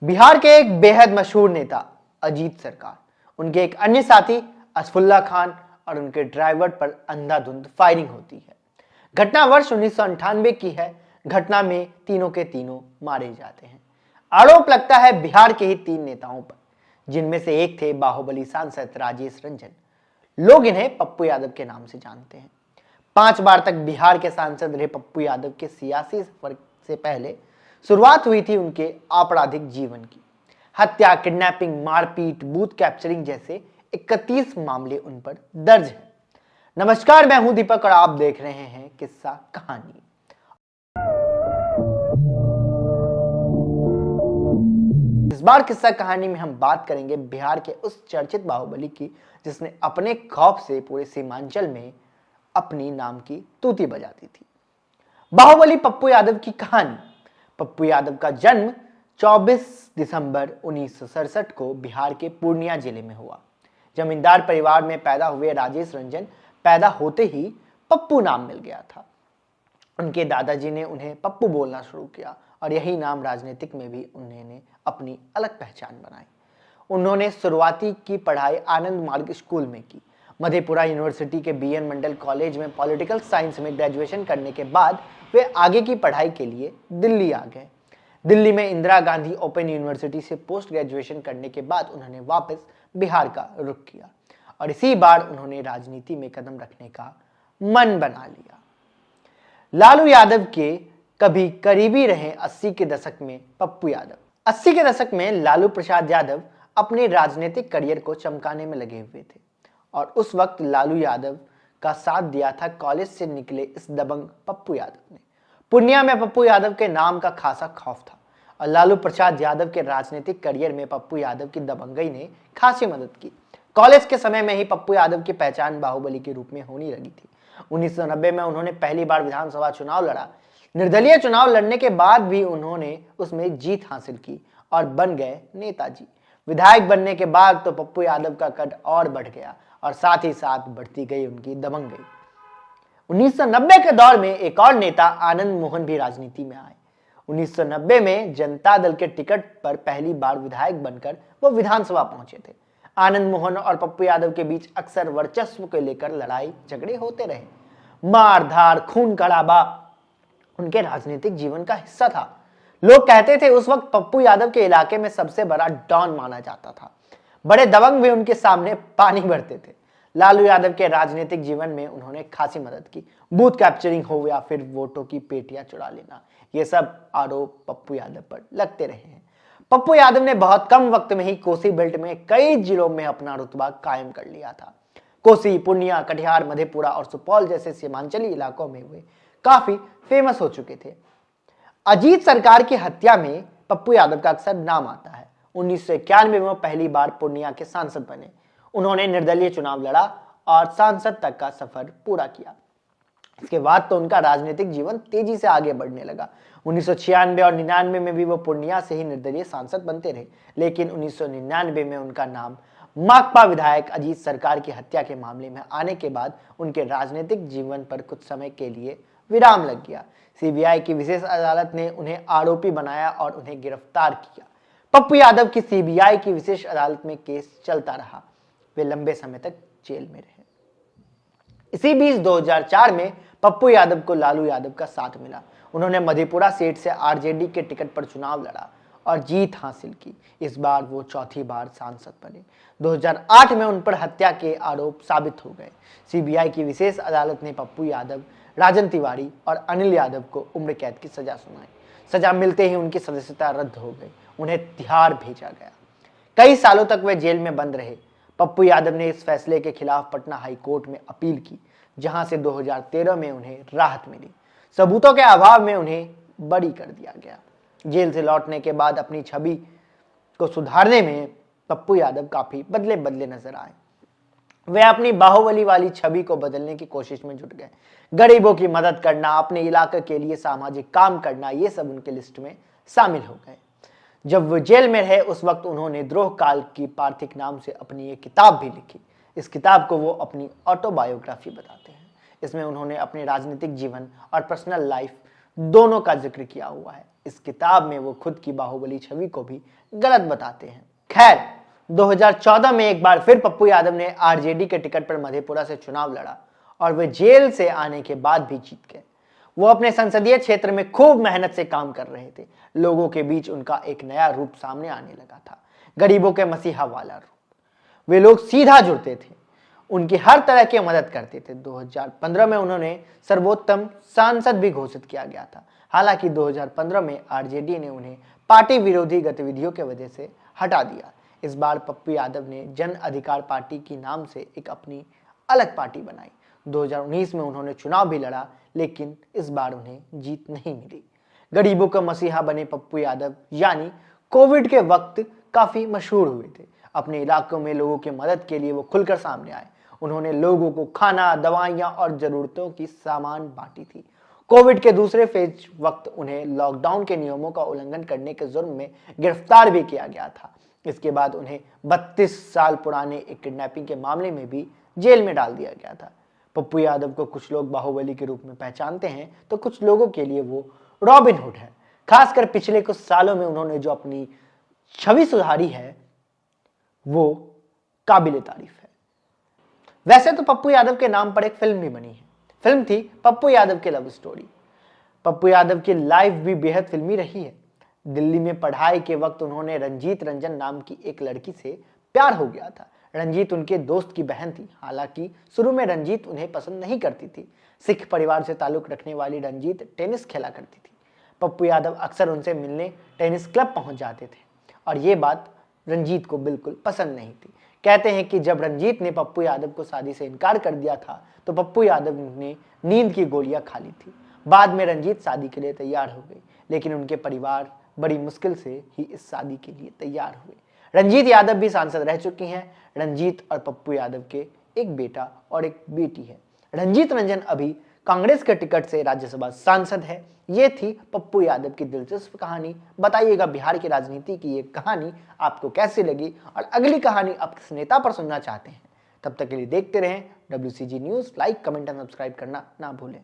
बिहार के एक बेहद मशहूर नेता अजीत सरकार, उनके एक अन्य साथी असफुल्ला खान और उनके ड्राइवर पर अंधाधुंध फायरिंग होती है। घटना वर्ष 1998 की है। घटना में तीनों के तीनों मारे जाते हैं। आरोप लगता है बिहार के ही 3 नेताओं पर, जिनमें से एक थे बाहुबली सांसद राजेश रंजन। लोग इन्हें पप्पू यादव के नाम से जानते हैं। 5 बार तक बिहार के सांसद रहे पप्पू यादव के सियासी सफर से पहले शुरुआत हुई थी उनके आपराधिक जीवन की। हत्या, किडनैपिंग, मारपीट, बूथ कैप्चरिंग जैसे 31 मामले उन पर दर्ज हैं। नमस्कार, मैं हूं दीपक और आप देख रहे हैं किस्सा कहानी। इस बार किस्सा कहानी में हम बात करेंगे बिहार के उस चर्चित बाहुबली की, जिसने अपने खौफ से पूरे सीमांचल में अपनी नाम की तूती बजाती थी। बाहुबली पप्पू यादव की कहानी। पप्पू यादव का जन्म 24 दिसंबर 1967 को बिहार के पूर्णिया जिले में हुआ। जमींदार परिवार में पैदा हुए राजेश रंजन पैदा होते ही पप्पू नाम मिल गया था। उनके दादाजी ने उन्हें पप्पू बोलना शुरू किया और यही नाम राजनीतिक में भी उन्होंने अपनी अलग पहचान बनाई। उन्होंने शुरुआती की पढ़ाई आनंद मार्ग स्कूल में की। मधेपुरा यूनिवर्सिटी के BN मंडल कॉलेज में पॉलिटिकल साइंस में ग्रेजुएशन करने के बाद वे आगे की पढ़ाई के लिए दिल्ली आ गए। दिल्ली में इंदिरा गांधी ओपन यूनिवर्सिटी से पोस्ट ग्रेजुएशन करने के बाद उन्होंने वापस बिहार का रुख किया और इसी बार उन्होंने राजनीति में कदम रखने का मन बना लिया। लालू यादव के कभी करीबी रहे 80 के दशक में पप्पू यादव। 80 के दशक में लालू प्रसाद यादव अपने राजनीतिक करियर को चमकाने में लगे हुए थे और उस वक्त लालू यादव का साथ दिया था कॉलेज से निकले इस दबंग पप्पू यादव ने। पूर्णिया में पप्पू यादव के नाम का खासा खौफ था और लालू प्रसाद यादव के राजनीतिक करियर में पप्पू यादव की दबंगई ने खासी मदद की। कॉलेज के समय में ही पप्पू यादव की पहचान बाहुबली के रूप में होने लगी थी। 1990 में उन्होंने पहली बार विधानसभा चुनाव लड़ा। निर्दलीय चुनाव लड़ने के बाद भी उन्होंने उसमें जीत हासिल की और बन गए नेताजी। विधायक बनने के बाद तो पप्पू यादव का कद और बढ़ गया और साथ ही साथ बढ़ती गई उनकी दबंगई। 1990 के दौर में एक और नेता आनंद मोहन भी राजनीति में आए। 1990 में जनता दल के टिकट पर पहली बार विधायक बनकर वो विधानसभा पहुंचे थे। आनंद मोहन और पप्पू यादव के बीच अक्सर वर्चस्व को लेकर लड़ाई झगड़े होते रहे। मार धार, खून खराबा उनके राजनीतिक जीवन का हिस्सा था। लोग कहते थे उस वक्त पप्पू यादव के इलाके में सबसे बड़ा डॉन माना जाता था। बड़े दबंग भी उनके सामने पानी भरते थे। लालू यादव के राजनीतिक जीवन में उन्होंने खासी मदद की। बूथ कैप्चरिंग हो या फिर वोटों की पेटियां चुरा लेना, ये सब आरोप पप्पू यादव पर लगते रहे हैं। पप्पू यादव ने बहुत कम वक्त में ही कोसी बेल्ट में कई जिलों में अपना रुतबा कायम कर लिया था। कोसी, पूर्णिया, कटिहार, मधेपुरा और सुपौल जैसे सीमांचली इलाकों में वे काफी फेमस हो चुके थे। अजीत सरकार की हत्या में पप्पू यादव का अक्सर नाम आता है। 1991 में वो पहली बार पूर्णिया के सांसद बने। उन्होंने निर्दलीय चुनाव लड़ा और सांसद तक का सफर पूरा किया। इसके बाद तो उनका राजनीतिक जीवन तेजी से आगे बढ़ने लगा। 1996 और 99 में भी वो पूर्णिया से ही निर्दलीय सांसद बनते रहे, लेकिन 1999 में उनका नाम माकपा विधायक अजीत सरकार की हत्या के मामले में आने के बाद उनके राजनीतिक जीवन पर कुछ समय के लिए विराम लग गया। CBI की विशेष अदालत ने उन्हें आरोपी बनाया और उन्हें गिरफ्तार किया। पप्पू यादव की CBI की विशेष अदालत में केस चलता रहा। वे लंबे समय तक जेल में रहे। इसी बीच 2004 में पप्पू यादव को लालू यादव का साथ मिला। उन्होंने मधेपुरा सीट से RJD के टिकट पर चुनाव लड़ा और जीत हासिल की। इस बार वो चौथी बार सांसद बने। 2008 में उन पर हत्या के आरोप साबित हो गए। CBI की विशेष अदालत ने पप्पू यादव, राजन तिवारी और अनिल यादव को उम्र कैद की सजा सुनाई। सजा मिलते ही उनकी सदस्यता रद्द हो गई। उन्हें तिहाड़ भेजा गया। कई सालों तक वे जेल में बंद रहे। पप्पू यादव ने इस फैसले के खिलाफ पटना हाई कोर्ट में अपील की, जहां से 2013 में उन्हें राहत मिली। सबूतों के अभाव में उन्हें बरी कर दिया गया। जेल से लौटने के बाद अपनी छवि को सुधारने में पप्पू यादव काफी बदले बदले नजर आए। वे अपनी बाहुबली वाली छवि को बदलने की कोशिश में जुट गए। गरीबों की मदद करना, अपने इलाके के लिए सामाजिक काम करना, ये सब उनके लिस्ट में शामिल हो गए। जब वो जेल में रहे उस वक्त उन्होंने द्रोह काल की पार्थिक नाम से अपनी एक किताब भी लिखी। इस किताब को वो अपनी ऑटोबायोग्राफी बताते हैं। इसमें उन्होंने अपने राजनीतिक जीवन और पर्सनल लाइफ दोनों का जिक्र किया हुआ है। इस किताब में वो खुद की बाहुबली छवि को भी गलत बताते हैं। खैर, 2014 में एक बार फिर पप्पू यादव ने आरजेडी के टिकट पर मधेपुरा से चुनाव लड़ा और वे जेल से आने के बाद भी जीत गए। वो अपने संसदीय क्षेत्र में खूब मेहनत से काम कर रहे थे। लोगों के बीच उनका एक नया रूप सामने आने लगा था, गरीबों के मसीहा वाला रूप। वे लोग सीधा जुड़ते थे, उनकी हर तरह की मदद करते थे। 2015 में उन्होंने सर्वोत्तम सांसद भी घोषित किया गया था। हालांकि 2015 में आरजेडी ने उन्हें पार्टी विरोधी गतिविधियों की वजह से हटा दिया। इस बार पप्पू यादव ने जन अधिकार पार्टी की नाम से एक अपनी अलग पार्टी बनाई। 2019 में उन्होंने चुनाव भी लड़ा, लेकिन इस बार उन्हें जीत नहीं मिली। गरीबों का मसीहा बने पप्पू यादव यानी कोविड के वक्त काफी मशहूर हुए थे। अपने इलाकों में लोगों की मदद के लिए वो खुलकर सामने आए। उन्होंने लोगों को खाना, दवाइयां और जरूरतों की सामान बांटी थी। कोविड के दूसरे फेज वक्त उन्हें लॉकडाउन के नियमों का उल्लंघन करने के जुर्म में गिरफ्तार भी किया गया था। इसके बाद उन्हें 32 साल पुराने एक किडनैपिंग के मामले में भी जेल में डाल दिया गया था। पप्पू यादव को कुछ लोग बाहुबली के रूप में पहचानते हैं, तो कुछ लोगों के लिए वो रॉबिन हुड है। खासकर पिछले कुछ सालों में उन्होंने जो अपनी छवि सुधारी है वो काबिले तारीफ है। वैसे तो पप्पू यादव के नाम पर एक फिल्म भी बनी है। फिल्म थी पप्पू यादव की लव स्टोरी। पप्पू यादव की लाइफ भी बेहद फिल्मी रही है। दिल्ली में पढ़ाई के वक्त उन्होंने रंजीत रंजन नाम की एक लड़की से प्यार हो गया था। रंजीत उनके दोस्त की बहन थी। हालांकि शुरू में रंजीत उन्हें पसंद नहीं करती थी। सिख परिवार से ताल्लुक रखने वाली रंजीत टेनिस खेला करती थी। पप्पू यादव अक्सर उनसे मिलने टेनिस क्लब पहुंच जाते थे और ये बात रंजीत को बिल्कुल पसंद नहीं थी। कहते हैं कि जब रंजीत ने पप्पू यादव को शादी से इनकार कर दिया था तो पप्पू यादव ने नींद की गोलियां खा ली थी। बाद में रंजीत शादी के लिए तैयार हो गई, लेकिन उनके परिवार बड़ी मुश्किल से ही इस शादी के लिए तैयार हुए। रंजीत यादव भी सांसद रह चुकी हैं। रंजीत और पप्पू यादव के एक बेटा और एक बेटी है। रंजीत रंजन अभी कांग्रेस के टिकट से राज्यसभा सांसद है। ये थी पप्पू यादव की दिलचस्प कहानी। बताइएगा बिहार की राजनीति की ये कहानी आपको कैसी लगी और अगली कहानी आप किस नेता पर सुनना चाहते हैं। तब तक के लिए देखते रहें WCG न्यूज़। लाइक, कमेंट और सब्सक्राइब करना ना भूलें।